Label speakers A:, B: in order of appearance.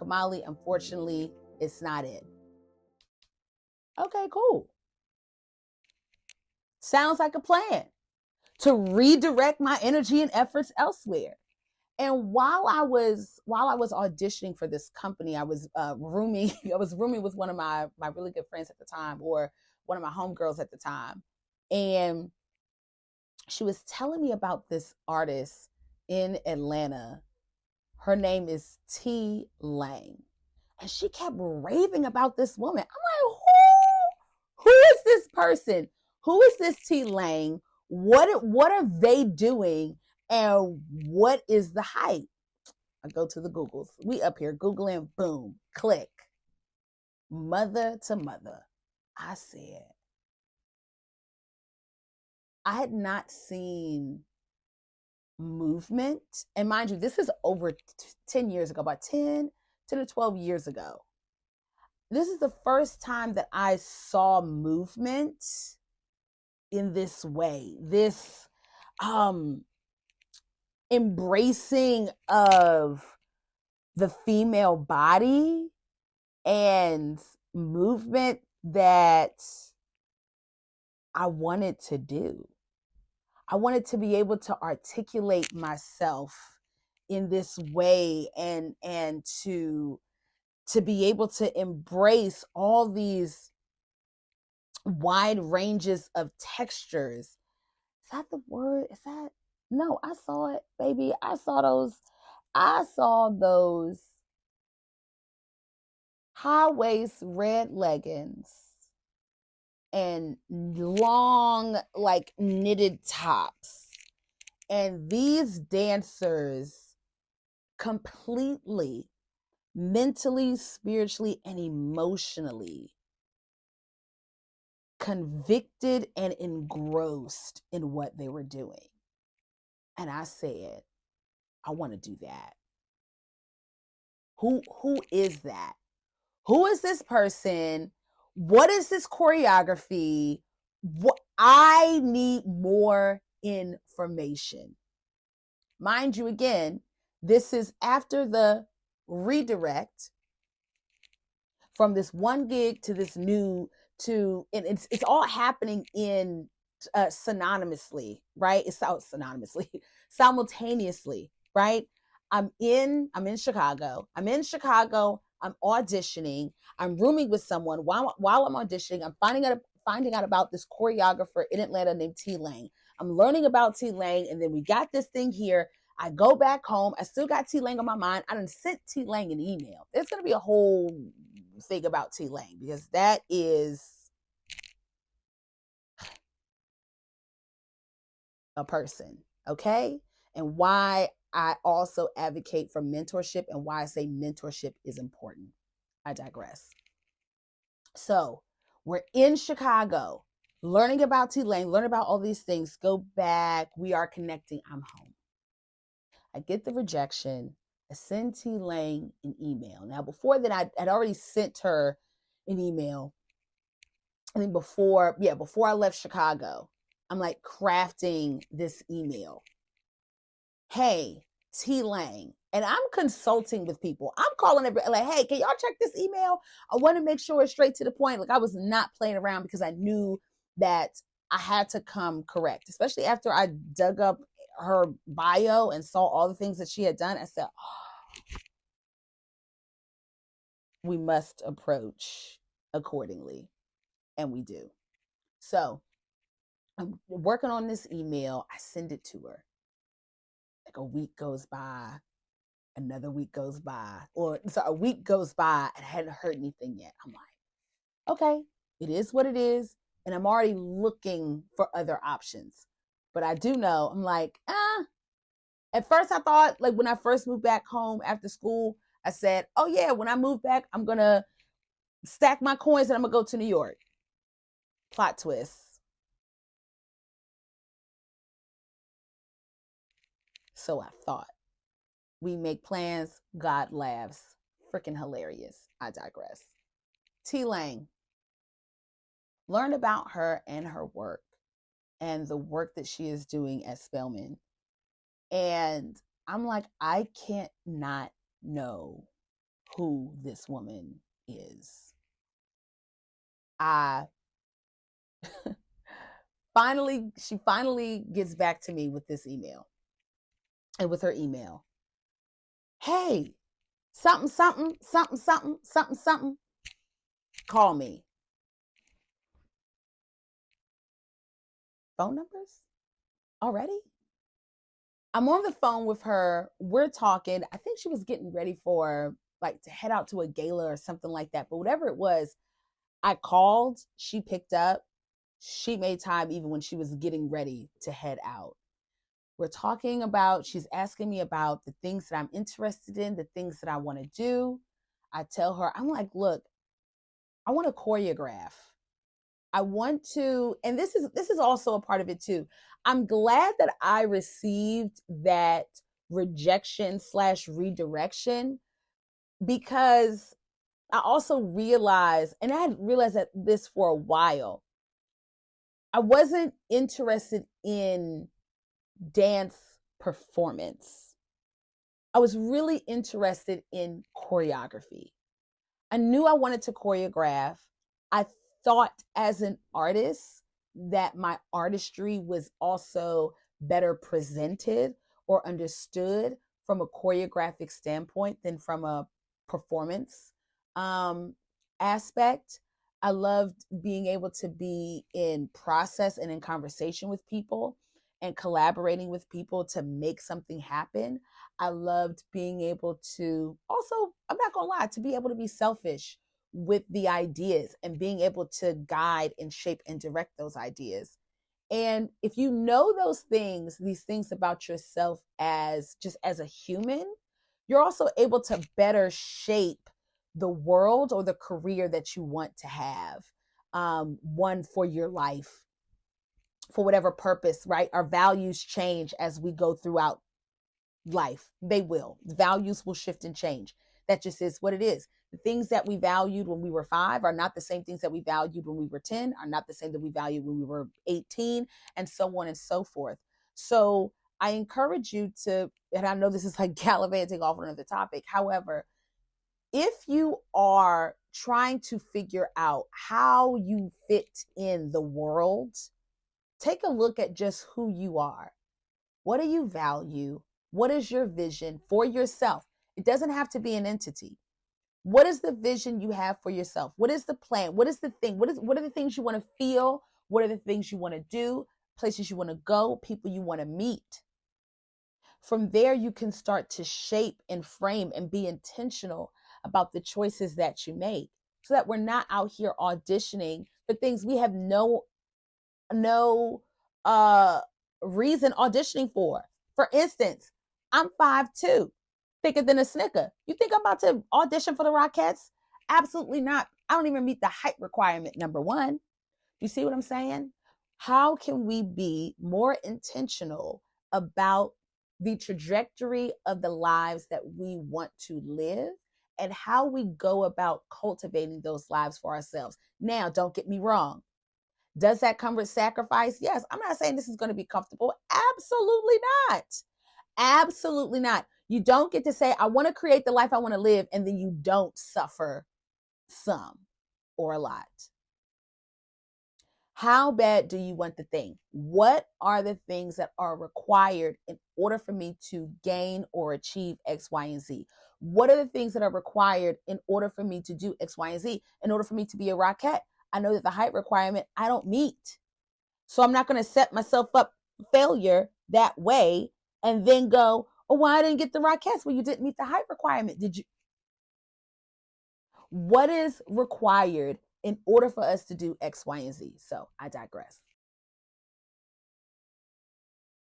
A: Kamali, unfortunately, it's not it. Okay, cool. Sounds like a plan to redirect my energy and efforts elsewhere. And while I was auditioning for this company, I was rooming I was rooming with one of my really good friends at the time, or one of my homegirls at the time, and she was telling me about this artist in Atlanta. Her name is T Lang, and she kept raving about this woman. I'm like, who is this person? Who is this T Lang? What are they doing? And what is the hype? I go to the Googles. We up here Googling, boom, click. Mother to mother. I said, I had not seen movement. And mind you, this is over 10 years ago, about 10 to 12 years ago. This is the first time that I saw movement in this way. This embracing of the female body and movement that I wanted to do. I wanted to be able to articulate myself in this way, and to be able to embrace all these wide ranges of textures. Is that the word? Is that? No, I saw it, baby. I saw those high waist red leggings and long, like, knitted tops. And these dancers completely, mentally, spiritually, and emotionally convicted and engrossed in what they were doing. And I said, I want to do that. Who is that? Who is this person? What is this choreography? What, I need more information. Mind you, again, this is after the redirect from this one gig to this new, to, and it's all happening in synonymously, right? It's out synonymously, simultaneously, right? I'm in Chicago. I'm auditioning. I'm rooming with someone while I'm auditioning. I'm finding out about this choreographer in Atlanta named T Lang. I'm learning about T Lang, and then we got this thing here. I go back home. I still got T Lang on my mind. I done sent T Lang an email. There's gonna be a whole thing about T Lang, because that is a person, okay? And why I also advocate for mentorship, and why I say mentorship is important. I digress. So we're in Chicago, learning about T Lang, learning about all these things. Go back. We are connecting. I'm home. I get the rejection. I send T Lang an email. Now, before that, I'd already sent her an email. I think before I left Chicago, I'm like crafting this email. Hey, T Lang. And I'm consulting with people. I'm calling everybody like, hey, can y'all check this email? I want to make sure it's straight to the point. Like, I was not playing around, because I knew that I had to come correct, especially after I dug up her bio and saw all the things that she had done. I said, oh, we must approach accordingly. And we do. So I'm working on this email. I send it to her. Like, a week goes by, another week goes by, or so a week goes by, and I hadn't heard anything yet. I'm like, okay, it is what it is. And I'm already looking for other options. But I do know, I'm like, At first I thought, like, when I first moved back home after school, I said, oh yeah, when I move back, I'm going to stack my coins and I'm going to go to New York. Plot twist. So I thought. We make plans, God laughs. Freaking hilarious. I digress. T Lang. Learn about her and her work, and the work that she is doing at Spelman. And I'm like, I can't not know who this woman is. I she finally gets back to me with this email. And with her email, hey, something, something, something, something, something, something, call me. Phone numbers? Already? I'm on the phone with her. We're talking. I think she was getting ready for like to head out to a gala or something like that. But whatever it was, I called, she picked up, she made time even when she was getting ready to head out. We're talking about, she's asking me about the things that I'm interested in, the things that I want to do. I tell her, I'm like, look, I want to choreograph. I want to, and this is also a part of it too. I'm glad that I received that rejection / redirection, because I also realized, and I had realized that this for a while, I wasn't interested in dance performance. I was really interested in choreography. I knew I wanted to choreograph. I thought as an artist that my artistry was also better presented or understood from a choreographic standpoint than from a performance um, aspect. I loved being able to be in process and in conversation with people and collaborating with people to make something happen. I loved being able to also, I'm not going to lie, to be able to be selfish with the ideas and being able to guide and shape and direct those ideas. And if you know those things, these things about yourself as just as a human, you're also able to better shape the world or the career that you want to have. One for your life, for whatever purpose, right? Our values change as we go throughout life. They will. The values will shift and change. That just is what it is. The things that we valued when we were 5 are not the same things that we valued when we were 10, are not the same that we valued when we were 18, and so on and so forth. So I encourage you to, and I know this is like gallivanting off on another topic. However, if you are trying to figure out how you fit in the world, take a look at just who you are. What do you value? What is your vision for yourself? It doesn't have to be an entity. What is the vision you have for yourself? What is the plan? What is the thing? What are the things you want to feel? What are the things you want to do? Places you want to go? People you want to meet? From there, you can start to shape and frame and be intentional about the choices that you make, so that we're not out here auditioning for things we have no uh reason auditioning for. For instance, I'm 5'2", thicker than a snicker. You think I'm about to audition for the Rockettes? Absolutely not. I don't even meet the height requirement, number one. You see what I'm saying? How can we be more intentional about the trajectory of the lives that we want to live and how we go about cultivating those lives for ourselves? Now, don't get me wrong. Does that come with sacrifice? Yes. I'm not saying this is going to be comfortable. Absolutely not. Absolutely not. You don't get to say, I want to create the life I want to live, and then you don't suffer some or a lot. How bad do you want the thing? What are the things that are required in order for me to gain or achieve X, Y, and Z? What are the things that are required in order for me to do X, Y, and Z? In order for me to be a Rockette, I know that the height requirement I don't meet. So I'm not going to set myself up for failure that way and then go, oh, well, I didn't get the Rockettes. Well, you didn't meet the height requirement. Did you? What is required in order for us to do X, Y, and Z? So I digress.